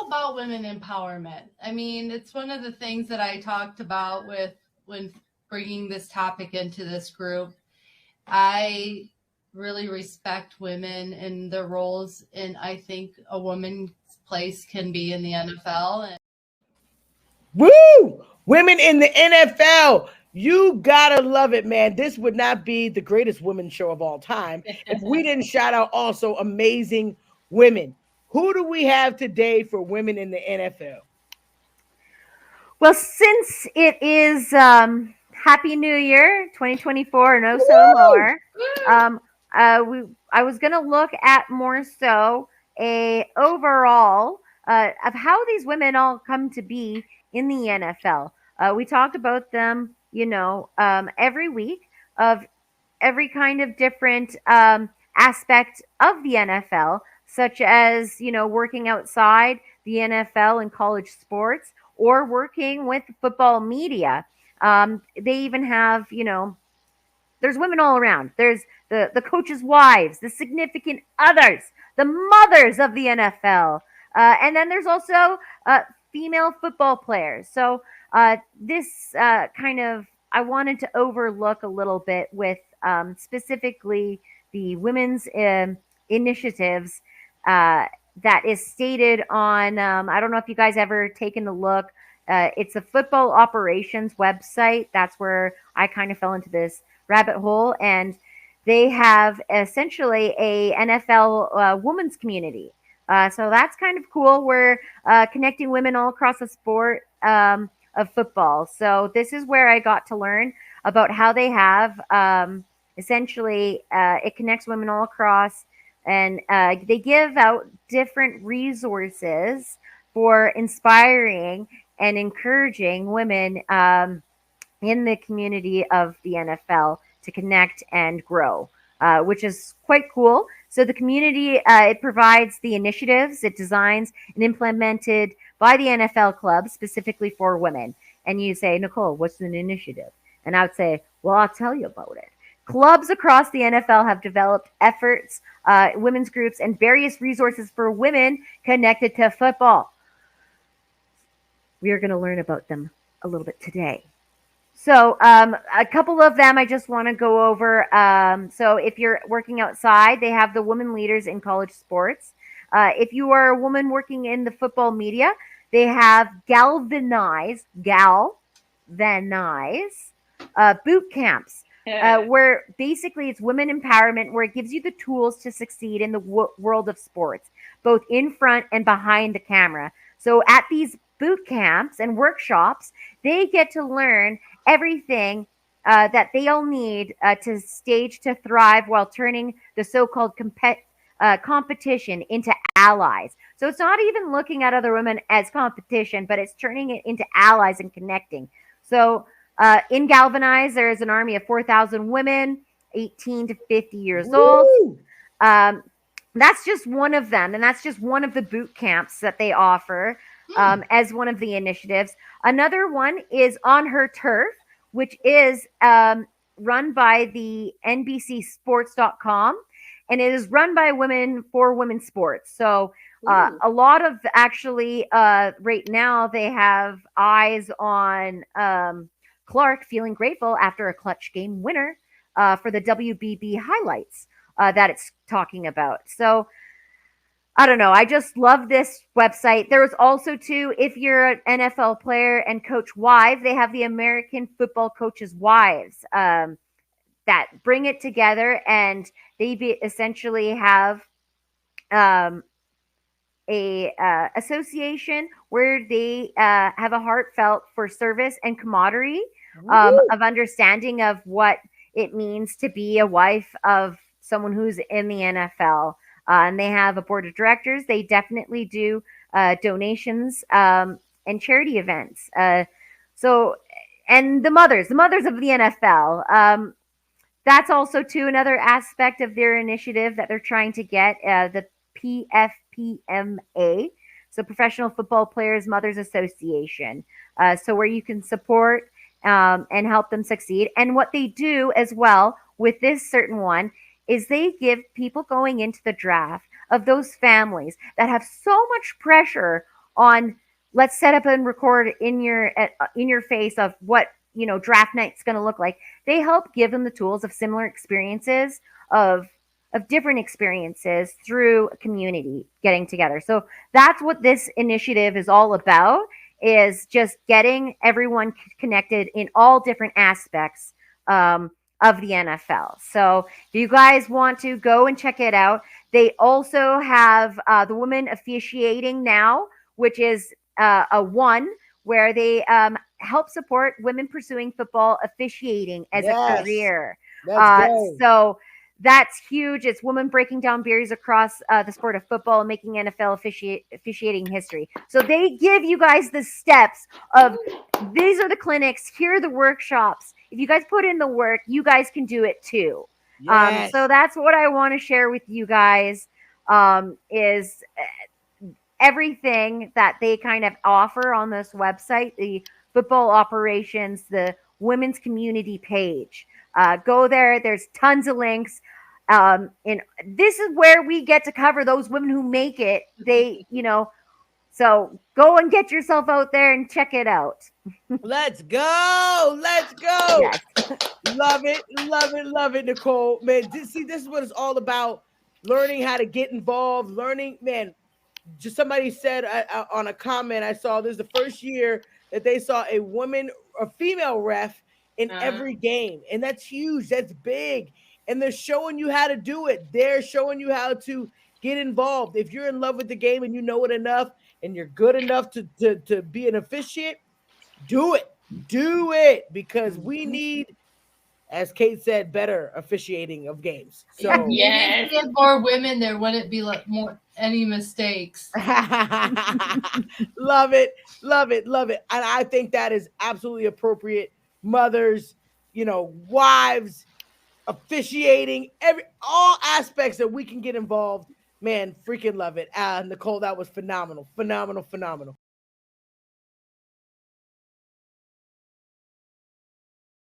about women empowerment. I mean, it's one of the things that I talked about with when bringing this topic into this group. I really respect women and their roles, and I think a woman's place can be in the NFL. And Woo! Women in the NFL. You gotta love it, man. This would not be the greatest women's show of all time if we didn't shout out also amazing women. Who do we have today for women in the NFL? Well, since it is Happy New Year 2024, no so more. Um, I was gonna look at more so a overall of how these women all come to be in the NFL. We talked about them, every week of every kind of different aspect of the NFL, such as, working outside the NFL and college sports or working with football media. They even have, there's women all around. There's the coaches' wives, the significant others, the mothers of the NFL. And then there's also female football players. So this kind of, I wanted to overlook a little bit with specifically the women's initiatives that is stated on, I don't know if you guys ever taken a look. It's a football operations website. That's where I kind of fell into this rabbit hole. And they have essentially a NFL women's community. So that's kind of cool. We're connecting women all across the sport of football. So this is where I got to learn about how they have essentially it connects women all across, and they give out different resources for inspiring and encouraging women in the community of the NFL to connect and grow, which is quite cool. So the community, it provides the initiatives, it designs and implemented by the NFL club specifically for women. And you say, Nicole, what's an initiative? And I would say, well, I'll tell you about it. Clubs across the NFL have developed efforts, women's groups, and various resources for women connected to football. We are going to learn about them a little bit today. So a couple of them I just want to go over. So if you're working outside, they have the women leaders in college sports. If you are a woman working in the football media, they have Galvanize boot camps. Where basically it's women empowerment, where it gives you the tools to succeed in the world of sports, both in front and behind the camera. So at these boot camps and workshops, they get to learn everything that they all need to stage to thrive while turning the so-called competition into allies. So it's not even looking at other women as competition, but it's turning it into allies and connecting. So in Galvanize, there is an army of 4,000 women, 18 to 50 years old. That's just one of them, and that's just one of the boot camps that they offer as one of the initiatives. Another one is On Her Turf, which is run by the NBCSports.com, and it is run by women for women's sports. So a lot of actually right now they have eyes on Clark feeling grateful after a clutch game winner for the WBB highlights that it's talking about. So I don't know. I just love this website. There was also too, if you're an NFL player and coach wife, they have the American Football Coaches Wives that bring it together, and they essentially have a association where they have a heartfelt for service and camaraderie of understanding of what it means to be a wife of someone who's in the NFL. And they have a board of directors. They definitely do donations and charity events. So, and the mothers of the NFL. That's also too another aspect of their initiative that they're trying to get, the PFPMA, so Professional Football Players Mothers Association. So where you can support and help them succeed. And what they do as well with this certain one is they give people going into the draft of those families that have so much pressure on let's set up and record in your face of what draft night's going to look like. They help give them the tools of similar experiences of different experiences through a community getting together. So that's what this initiative is all about, is just getting everyone connected in all different aspects of the NFL. So if you guys want to go and check it out, they also have the women officiating now, which is a one where they help support women pursuing football officiating as a Yes. career. Let's go. So that's huge. It's women breaking down barriers across the sport of football and making NFL officiating history. So they give you guys the steps of these are the clinics, here are the workshops. If you guys put in the work, you guys can do it too. Yes. So that's what I want to share with you guys is everything that they kind of offer on this website, the football operations, the women's community page. Go there. There's tons of links. And this is where we get to cover those women who make it. So go and get yourself out there and check it out. Let's go. Let's go. Yes. Love it. Love it. Love it, Nicole. Man, this is what it's all about. Learning how to get involved. Learning, man. Just somebody said on a comment I saw, this is the first year that they saw a female ref in every game. And that's huge. That's big. And they're showing you how to do it. They're showing you how to get involved. If you're in love with the game and you know it enough and you're good enough to be an officiant, do it. Do it, because we need, as Kate said, better officiating of games. So If we had more women, there wouldn't be any mistakes. Love it, love it, love it. And I think that is absolutely appropriate. Mothers, wives, officiating, all aspects that we can get involved. Man, freaking love it. Nicole, that was phenomenal, phenomenal, phenomenal.